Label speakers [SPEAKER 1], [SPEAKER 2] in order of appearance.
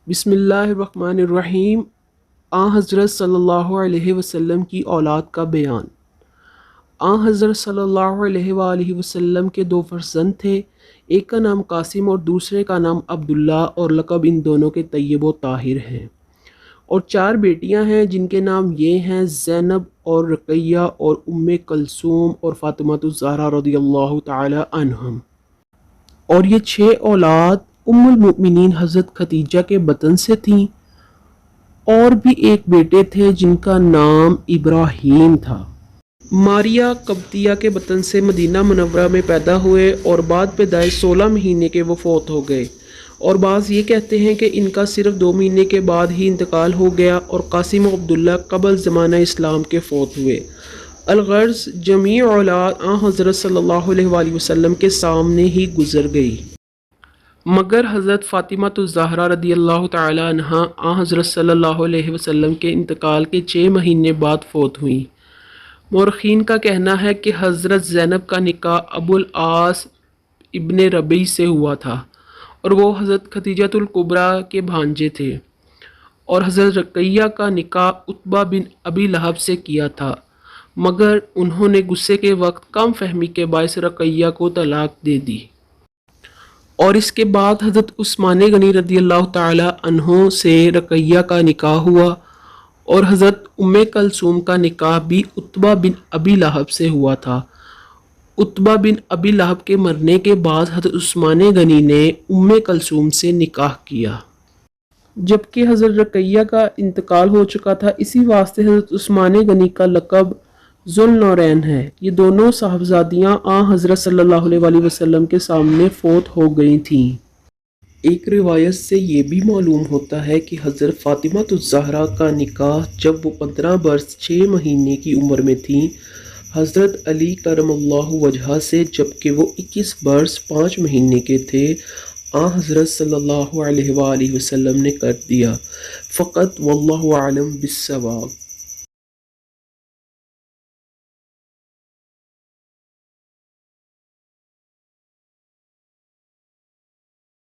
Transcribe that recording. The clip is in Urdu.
[SPEAKER 1] بسم اللہ الرحمن الرحیم۔ حضرت صلی اللہ علیہ وسلم کی اولاد کا بیان۔ حضرت صلی اللہ علیہ وآلہ وسلم کے دو فرزند تھے، ایک کا نام قاسم اور دوسرے کا نام عبداللہ، اور لقب ان دونوں کے طیب و طاہر ہیں۔ اور چار بیٹیاں ہیں جن کے نام یہ ہیں: زینب اور رقیہ اور کلثوم اور فاطمہ الزہرا رضی اللہ تعالی عنہم۔ اور یہ 6 اولاد المؤمنین حضرت خدیجہ کے بطن سے تھیں۔ اور بھی ایک بیٹے تھے جن کا نام ابراہیم تھا۔ ماریہ قبطیہ کے بطن سے مدینہ منورہ میں پیدا ہوئے اور بعد پیدائش 16 مہینے کے وہ فوت ہو گئے، اور بعض یہ کہتے ہیں کہ ان کا صرف 2 مہینے کے بعد ہی انتقال ہو گیا، اور قاسم و عبداللہ قبل زمانہ اسلام کے فوت ہوئے۔ الغرض جمیع اولاد حضرت صلی اللہ علیہ وآلہ وسلم کے سامنے ہی گزر گئی، مگر حضرت فاطمہ الزہرا رضی اللہ تعالی عنہا حضرت صلی اللہ علیہ وسلم کے انتقال کے 6 مہینے بعد فوت ہوئیں۔ مورخین کا کہنا ہے کہ حضرت زینب کا نکاح ابو العاص ابن ربیع سے ہوا تھا، اور وہ حضرت خدیجہ الکبریٰ کے بھانجے تھے، اور حضرت رقیہ کا نکاح عتبہ بن ابی لہب سے کیا تھا، مگر انہوں نے غصے کے وقت کم فہمی کے باعث رقیہ کو طلاق دے دی۔ اور اس کے بعد حضرت عثمان غنی رضی اللہ تعالی عنہ سے رقیہ کا نکاح ہوا، اور حضرت کلثوم کا نکاح بھی عتبہ بن ابی لہب سے ہوا تھا۔ عتبہ بن ابی لہب کے مرنے کے بعد حضرت عثمان غنی نے کلثوم سے نکاح کیا، جبکہ حضرت رقیہ کا انتقال ہو چکا تھا۔ اسی واسطے حضرت عثمان غنی کا لقب ذوالنورین ہے۔ یہ دونوں صاحبزادیاں حضرت صلی اللہ علیہ وآلہ وسلم کے سامنے فوت ہو گئی تھیں۔ ایک روایت سے یہ بھی معلوم ہوتا ہے کہ حضرت فاطمہ الزہرا کا نکاح جب وہ 15 برس 6 مہینے کی عمر میں تھیں حضرت علی کرم اللہ وجہہ سے، جبکہ وہ 21 برس 5 مہینے کے تھے، حضرت صلی اللہ علیہ وآلہ وسلم نے کر دیا۔ فقط واللہ اعلم بالصواب۔